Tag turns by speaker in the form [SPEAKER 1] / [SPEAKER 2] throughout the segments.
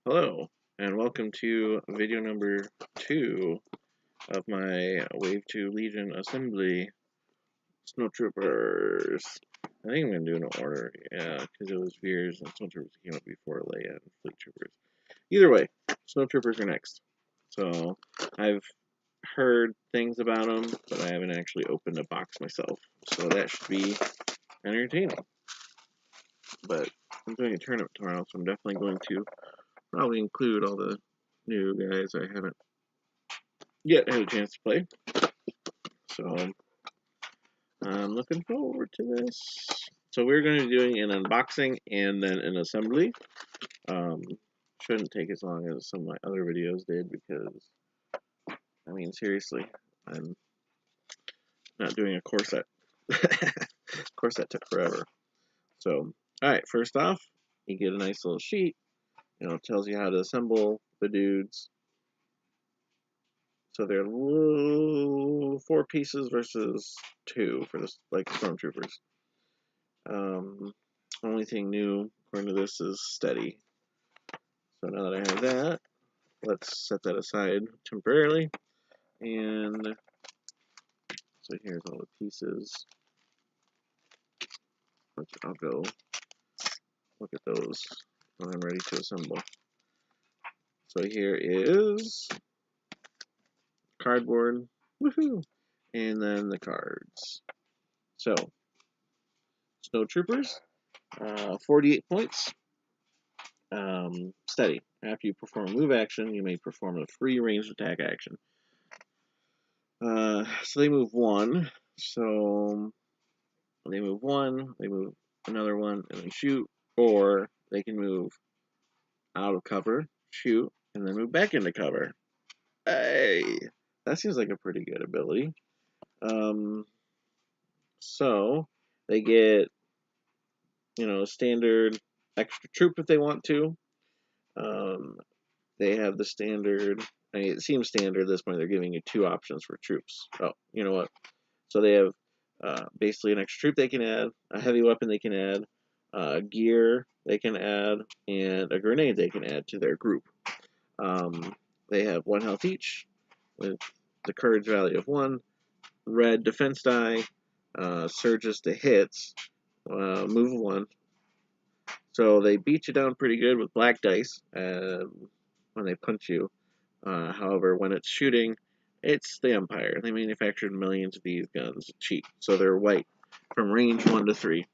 [SPEAKER 1] Hello, and welcome to video number 2 of my Wave 2 Legion Assembly Snowtroopers. I think I'm going to do it in order, yeah, because it was Veers and Snowtroopers came up before Leia and Fleet Troopers. Either way, Snowtroopers are next. So, I've heard things about them, but I haven't actually opened a box myself. So that should be entertaining. But I'm doing a tournament tomorrow, so I'm definitely going to probably include all the new guys I haven't yet had a chance to play. So I'm looking forward to this. So we're going to be doing an unboxing and then an assembly. Shouldn't take as long as some of my other videos did because, I mean, seriously, I'm not doing a core set. Core set took forever. So, alright, first off, you get a nice little sheet. You know, it tells you how to assemble the dudes. So they're 4 pieces versus 2 for this, like Stormtroopers. Only thing new, according to this, is steady. So now that I have that, let's set that aside temporarily. And so here's all the pieces. I'll go look at those when I'm ready to assemble. So here is cardboard, woohoo, and then the cards. So, Snowtroopers, 48 points. Steady. After you perform a move action, you may perform a free ranged attack action. So they move 1. So they move 1, they move another 1, and they shoot. Or they can move out of cover, shoot, and then move back into cover. Hey, that seems like a pretty good ability. So they get, standard extra troop if they want to. They have the standard. I mean, it seems standard at this point. They're giving you 2 options for troops. Oh, you know what? So they have basically an extra troop they can add, a heavy weapon they can add, gear they can add, and a grenade they can add to their group. They have 1 health each, with the courage value of 1, red defense die, surges to hits, move 1. So they beat you down pretty good with black dice when they punch you. However, when it's shooting, it's the Empire. They manufactured millions of these guns cheap, so they're white from range 1 to 3.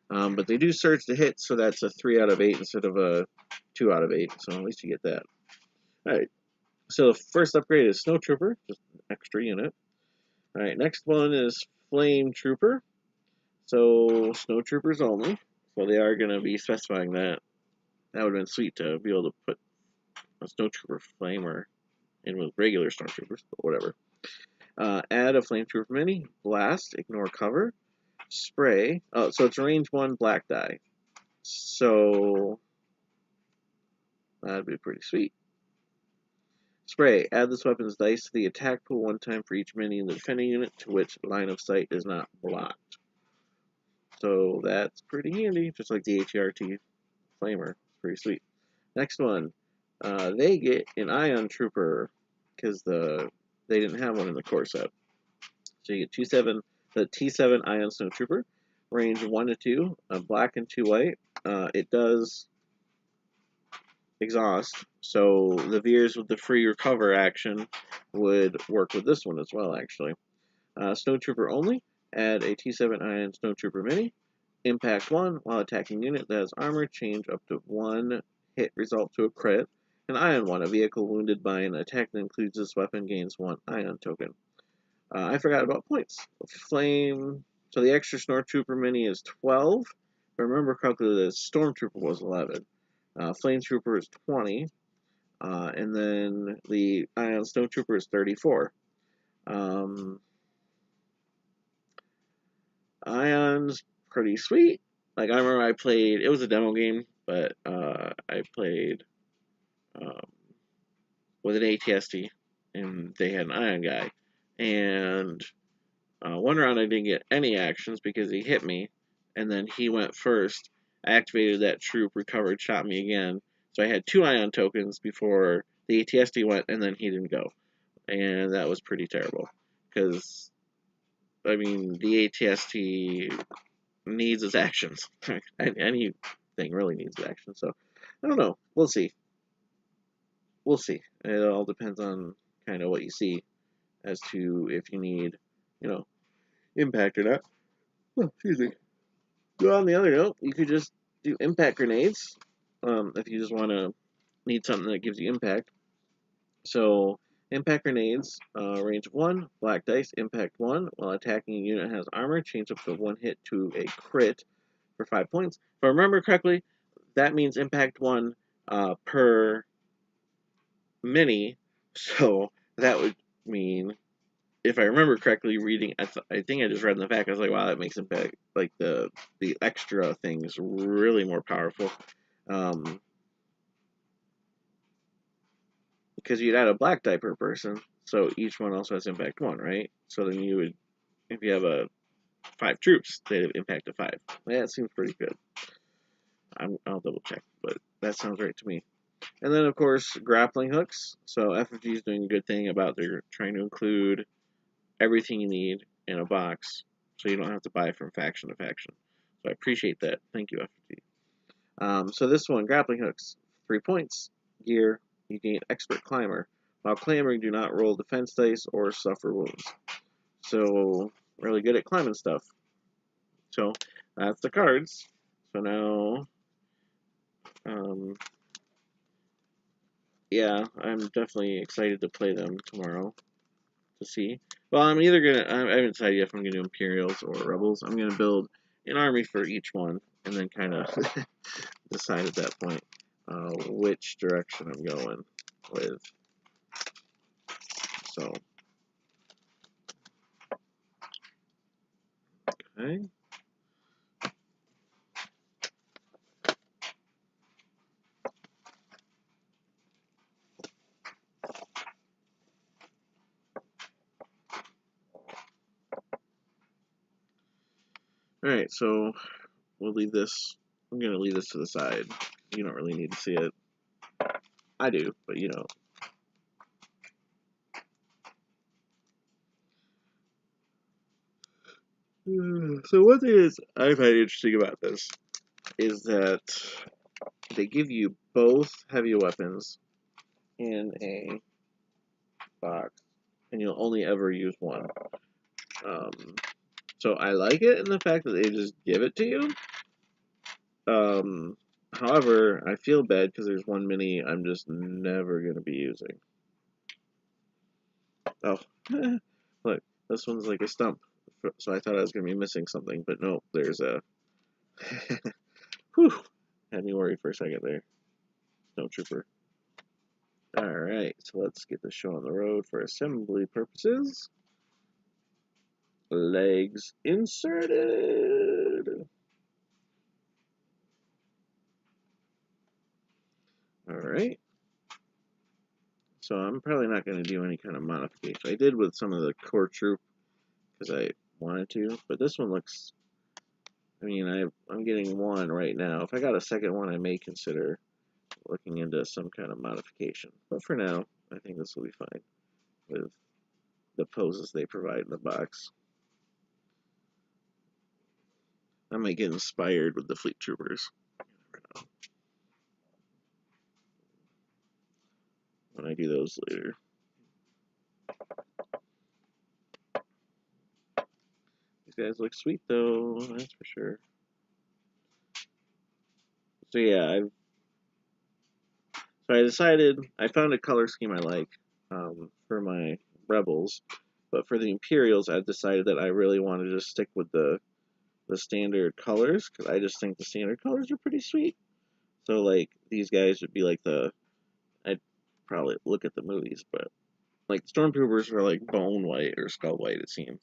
[SPEAKER 1] But they do surge to hit, so that's a 3 out of 8 instead of a 2 out of 8, so at least you get that. Alright, so the first upgrade is Snowtrooper, just an extra unit. Alright, next one is Flame Trooper. So, Snowtroopers only, so they are going to be specifying that. That would have been sweet to be able to put a Snowtrooper Flamer in with regular Stormtroopers, but whatever. Add a Flame Trooper Mini, Blast, ignore cover, Spray. Oh, so it's range 1 black die. So that'd be pretty sweet. Spray. Add this weapon's dice to the attack pool 1 time for each mini in the defending unit to which line of sight is not blocked. So that's pretty handy, just like the HERT Flamer. Pretty sweet. Next one. They get an Ion Trooper because they didn't have one in the core set. So you get the T7 Ion Snowtrooper, range 1 to 2, black and 2 white. It does exhaust, so the Veers with the free recover action would work with this one as well, actually. Snowtrooper only, add a T7 Ion Snowtrooper Mini. Impact 1, while attacking unit that has armor, change up to 1 hit result to a crit. And Ion 1, a vehicle wounded by an attack that includes this weapon gains 1 Ion token. I forgot about points. Flame, so the extra Snowtrooper Mini is 12. If I remember correctly, the Stormtrooper was 11. Flame Trooper is 20. And then the Ion Snowtrooper is 34. Ion's pretty sweet. Like, I remember I played, it was a demo game, but I played with an ATST, and they had an Ion guy. And one round I didn't get any actions because he hit me, and then he went first, activated that troop, recovered, shot me again. So I had 2 ion tokens before the ATST went, and then he didn't go. And that was pretty terrible. Because, I mean, the ATST needs its actions. Anything really needs its actions. So, I don't know. We'll see. We'll see. It all depends on kind of what you see as to if you need, you know, impact or not. Oh, excuse me. Well, on the other note, you could just do impact grenades if you just want to need something that gives you impact. So, impact grenades, range of 1, black dice, impact 1. While attacking a unit has armor, change up the 1 hit to a crit for 5 points. If I remember correctly, that means impact 1 per mini. So, that would mean, if I remember correctly, reading, I think I just read in the fact, I was like, wow, that makes impact, like, the extra things really more powerful. Because you'd add a black die per person, so each one also has impact 1, right? So then you would, if you have 5 troops, they'd have impact of 5. Yeah, that seems pretty good. I'll double check, but that sounds right to me. And then, of course, grappling hooks. So FFG is doing a good thing about they're trying to include everything you need in a box, so you don't have to buy from faction to faction. So I appreciate that. Thank you, FFG. So this one, grappling hooks, 3 points. Gear, you gain expert climber. While clambering, do not roll defense dice or suffer wounds. So really good at climbing stuff. So that's the cards. So now, yeah, I'm definitely excited to play them tomorrow to see. Well, I'm either gonna, I haven't decided yet if I'm gonna do Imperials or Rebels. I'm gonna build an army for each one and then kind of decide at that point which direction I'm going with. So, okay. Alright, so we'll leave this. I'm gonna leave this to the side. You don't really need to see it. I do, but you know. So one thing is I find interesting about this is that they give you both heavy weapons in a box, and you'll only ever use one. So I like it in the fact that they just give it to you. However, I feel bad because there's one mini I'm just never going to be using. Oh, look, this one's like a stump. So I thought I was going to be missing something, but no, there's a... Whew, had me worried for a second there. Snowtrooper. Alright, so let's get the show on the road for assembly purposes. Legs inserted. Alright. So I'm probably not going to do any kind of modification. I did with some of the core troop because I wanted to, but this one looks... I mean, I'm getting one right now. If I got a second one, I may consider looking into some kind of modification. But for now, I think this will be fine with the poses they provide in the box. I might get inspired with the Fleet Troopers. When I do those later. These guys look sweet though, that's for sure. So yeah, I decided, I found a color scheme I like for my Rebels, but for the Imperials, I decided that I really want to just stick with the standard colors, because I just think the standard colors are pretty sweet. So like, these guys would be like I'd probably look at the movies, but like Stormtroopers are like bone white or skull white, it seems.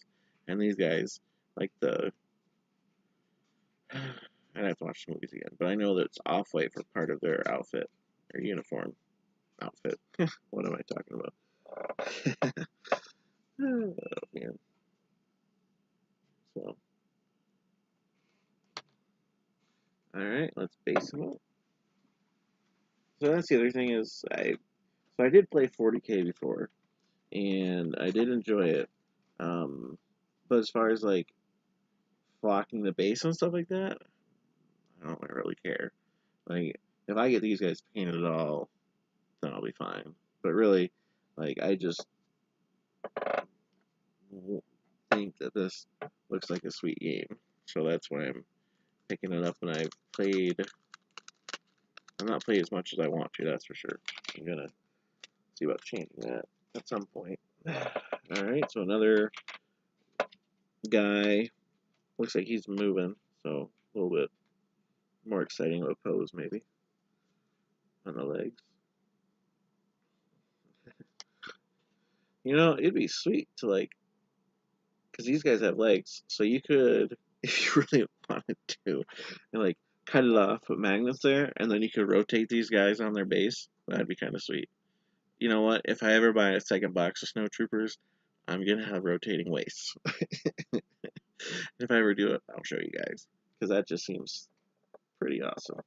[SPEAKER 1] And these guys, like I'd have to watch the movies again, but I know that it's off-white for part of their outfit, their uniform outfit. What am I talking about? Oh, man. So, alright, let's base them up. So that's the other thing is I did play 40K before, and I did enjoy it. But as far as like flocking the base and stuff like that, I don't really care. Like if I get these guys painted at all, then I'll be fine. But really, like I just think that this looks like a sweet game, so that's why I'm picking it up. And I'm not playing as much as I want to. That's for sure. I'm gonna see about changing that at some point. All right, so another guy looks like he's moving, so a little bit more exciting of a pose maybe on the legs. You know, it'd be sweet to like, because these guys have legs, so you could, if you really wanted to, like cut it off, put magnets there, and then you could rotate these guys on their base. That'd be kind of sweet. You know what? If I ever buy a second box of Snowtroopers, I'm gonna have rotating waists. If I ever do it, I'll show you guys because that just seems pretty awesome.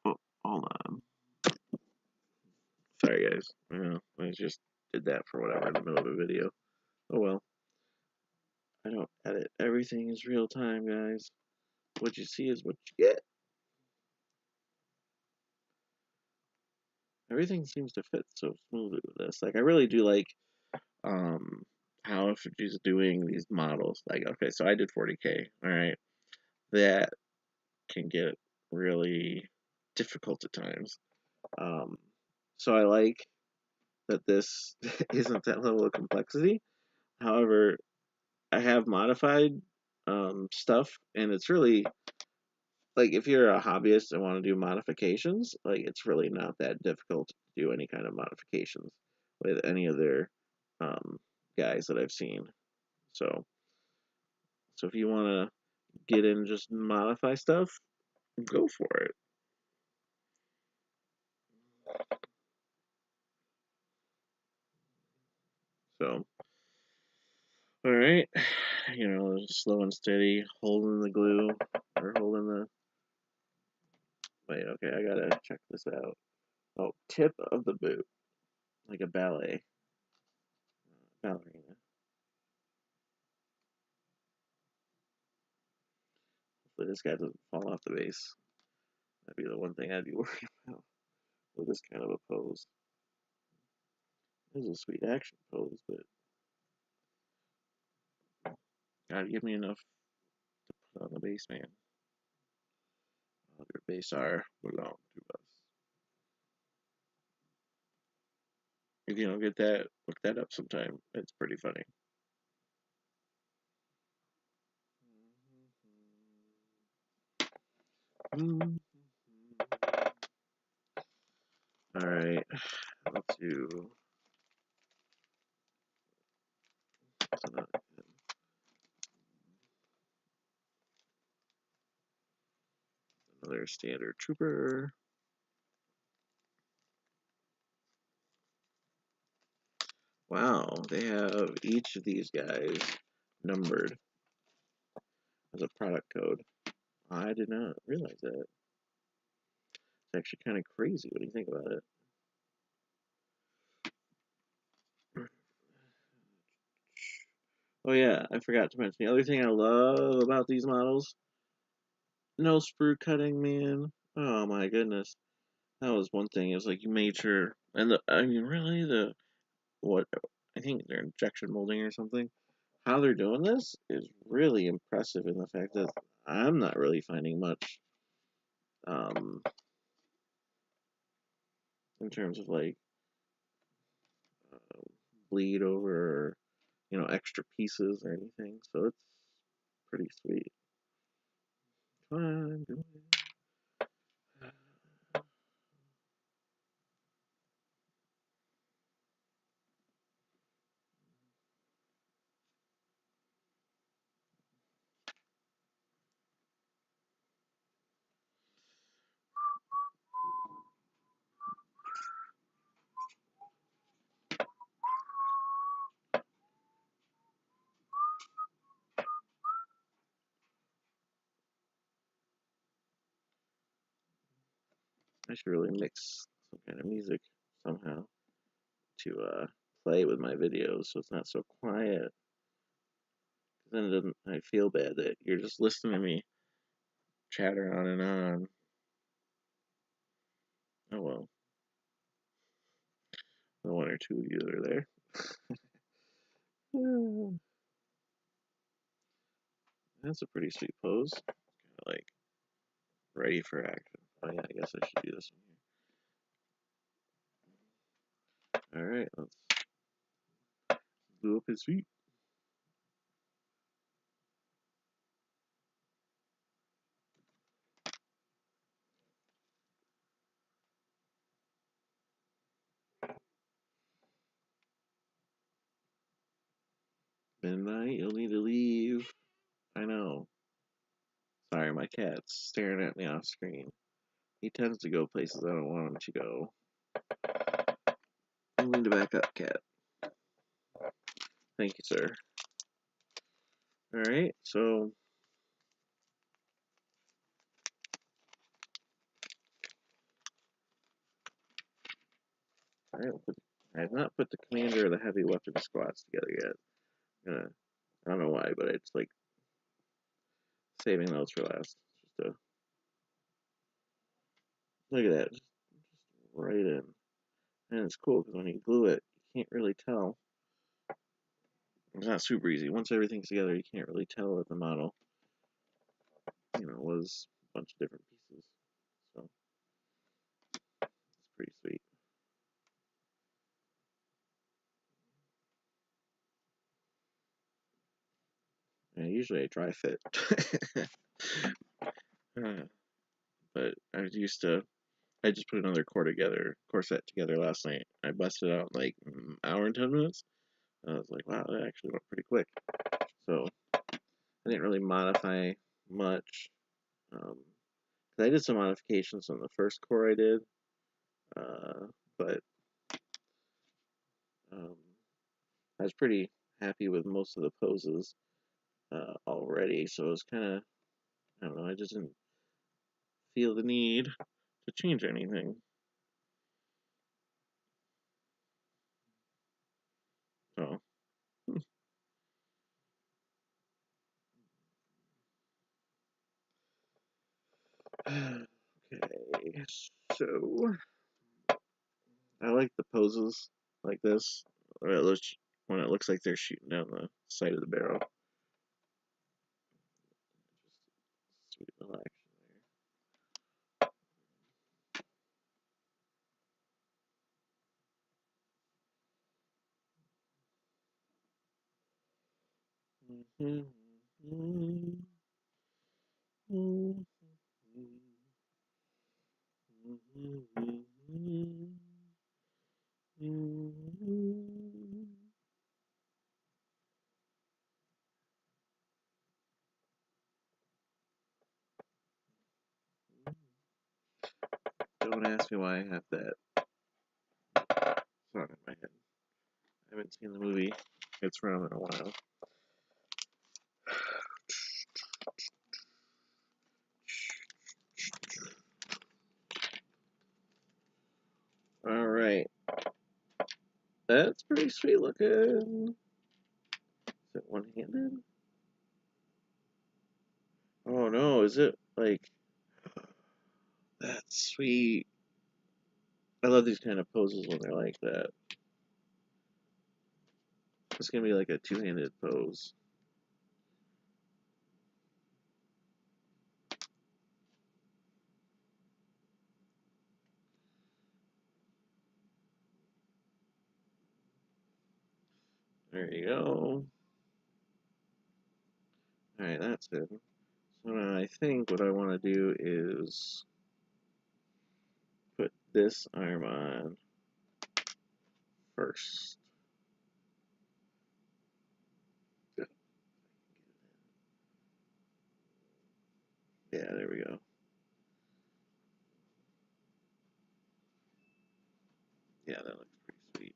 [SPEAKER 1] Oh, hold on. Sorry, guys. I just did that for whatever in the middle of a video. Oh well. I don't edit. Everything is real time, guys. What you see is what you get. Everything seems to fit so smoothly with this. Like I really do like um how if she's doing these models. Like okay, so I did 40K. All right, that can get really difficult at times. Um, so I like that this isn't that level of complexity. However, I have modified stuff, and it's really like if you're a hobbyist and want to do modifications, like it's really not that difficult to do any kind of modifications with any of their um, guys that I've seen. So, so if you want to get in and just modify stuff, go for it. So, all right, slow and steady, holding the glue or holding the. Wait, okay, I gotta check this out. Oh, tip of the boot, like a ballerina. Hopefully this guy doesn't fall off the base. That'd be the one thing I'd be worried about with this kind of a pose. This is a sweet action pose, but gotta give me enough to put on the base, man. Your base are belong to us. If you don't get that, look that up sometime. It's pretty funny. All right, let's do another standard trooper. Wow, they have each of these guys numbered as a product code. I did not realize that. It's actually kind of crazy when you think about it. Oh yeah, I forgot to mention the other thing I love about these models. No sprue cutting, man. Oh my goodness. That was one thing. It was like you made sure, and I mean, really, what I think they're injection molding or something. How they're doing this is really impressive in the fact that I'm not really finding much um, in terms of like uh, bleed over or extra pieces or anything. So it's pretty sweet. Fine. should really mix some kind of music somehow to play with my videos so it's not so quiet. Then it doesn't. I feel bad that you're just listening to me chatter on and on. Oh well, the one or two of you that are there. That's a pretty sweet pose. Kind of like ready for action. Oh yeah, I guess I should do this one here. All right, let's glue up his feet. Midnight, you'll need to leave. I know. Sorry, my cat's staring at me off screen. He tends to go places I don't want him to go. You need to back up, cat. Thank you, sir. Alright, so I have not put the commander of the heavy weapon squads together yet. I don't know why, but it's like saving those for last. Just look at that, just right in. And it's cool because when you glue it, you can't really tell. It's not super easy. Once everything's together, you can't really tell that the model, was a bunch of different pieces. So it's pretty sweet. Yeah, usually I dry fit. But I just put another core set together last night. I busted out in like an hour and 10 minutes. I was like, wow, that actually went pretty quick. So I didn't really modify much. I did some modifications on the first core I did, but um, I was pretty happy with most of the poses already. So it was kind of, I don't know, I just didn't feel the need to change anything. So, okay, so I like the poses like this, or when it looks like they're shooting down the side of the barrel. Just sweet little action there. Don't ask me why I have that song in my head. I haven't seen the movie It's From in a while. Alright. That's pretty sweet looking. Is it one-handed? Oh no, is it like... That's sweet. I love these kind of poses when they're like that. It's gonna be like a two-handed pose. There you go. Alright, that's good. So now I think what I want to do is put this arm on first. Yeah, there we go. Yeah, that looks pretty sweet.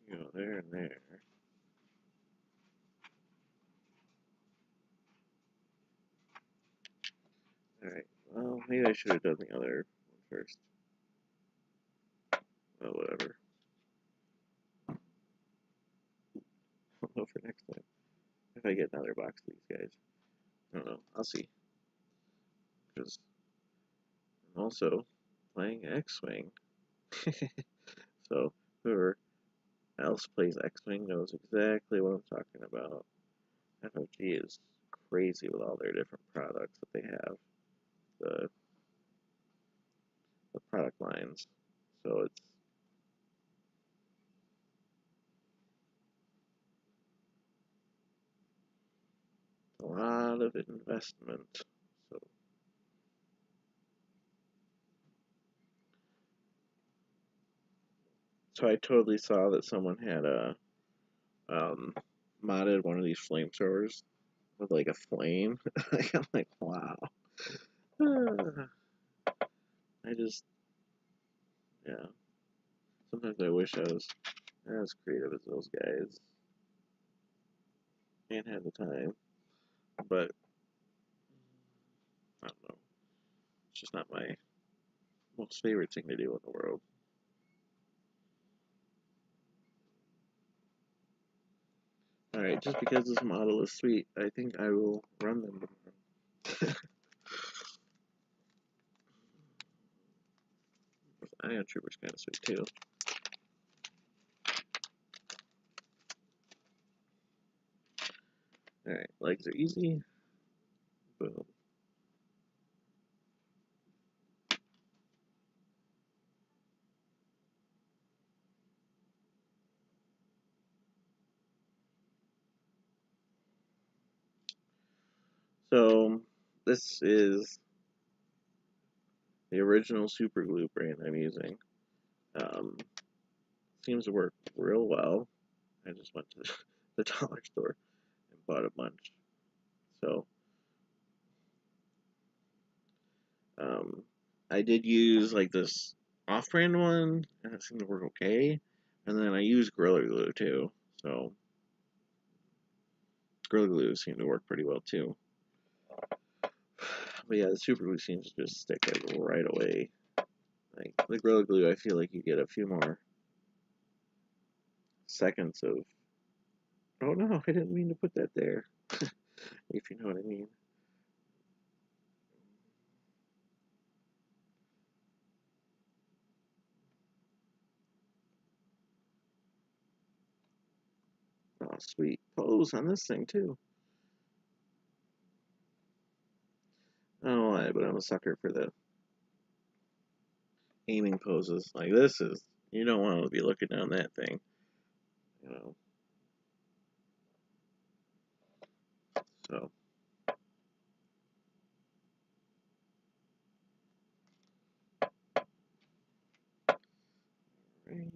[SPEAKER 1] Let's go there and there. Maybe I should have done the other one first. Oh, whatever. I'll know for next time. If I get another box of these guys. I don't know. I'll see. Because I'm also playing X-Wing. So whoever else plays X-Wing knows exactly what I'm talking about. FFG is crazy with all their different products that they have. The product lines. So it's a lot of investment. So I totally saw that someone had modded one of these flamethrowers with like a flame. I'm like, wow. I just, yeah. Sometimes I wish I was as creative as those guys and had the time, but I don't know. It's just not my most favorite thing to do in the world. Alright, just because this model is sweet, I think I will run them tomorrow. Ion Trooper's kind of sweet too. Alright, legs are easy. Boom. So, this is the original super glue brand I'm using. Um, seems to work real well. I just went to the dollar store and bought a bunch. So, um, I did use like this off-brand one, and it seemed to work okay. And then I used Gorilla Glue too. So, Gorilla Glue seemed to work pretty well too. But yeah, the super glue seems to just stick like right away. Like the Gorilla Glue, I feel like you get a few more seconds of. Oh no, I didn't mean to put that there. If you know what I mean. Oh, sweet pose on this thing too. I don't know why, but I'm a sucker for the aiming poses. Like this is, you don't want to be looking down that thing, you know. So, right.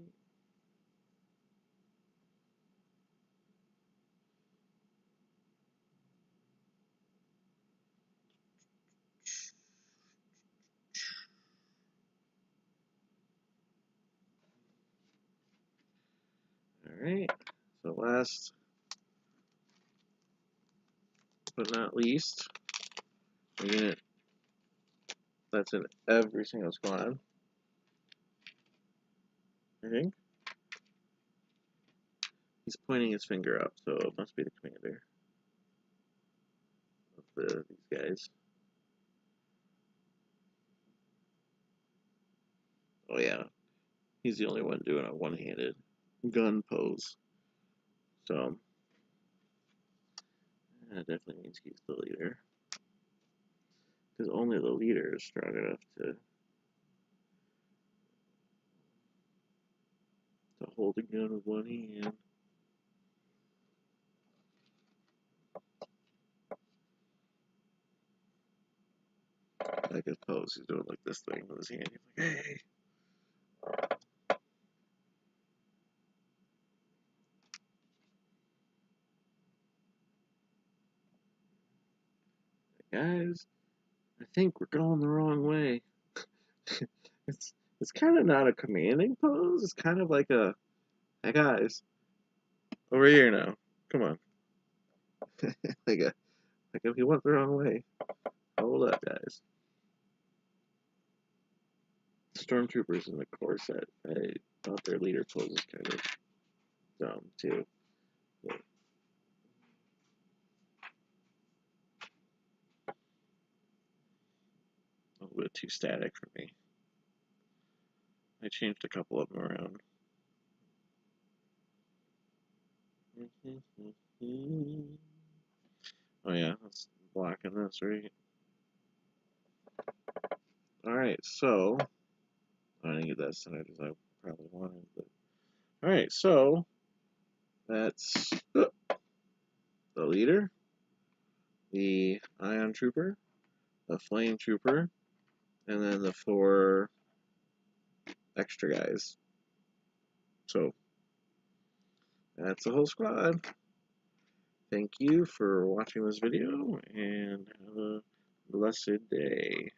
[SPEAKER 1] All right. So last but not least, the unit that's in every single squad. I think he's pointing his finger up, so it must be the commander of these guys. Oh yeah, he's the only one doing a one-handed gun pose. So that definitely means he's the leader, because only the leader is strong enough to hold a gun with one hand. Like his pose, he's doing like this thing with his hand. He's like, hey. Guys, I think we're going the wrong way. It's kind of not a commanding pose. It's kind of like a, hey guys, over here now. Come on. like a, like if you went the wrong way. Hold up, guys. Stormtroopers in the core set. I thought their leader pose was kind of dumb too. But a little bit too static for me. I changed a couple of them around. Oh yeah, that's blocking this, right? Alright, so I didn't get that as I probably wanted, but alright, so that's the leader, the ion trooper, the flame trooper, and then the 4 extra guys. So that's the whole squad. Thank you for watching this video, and have a blessed day.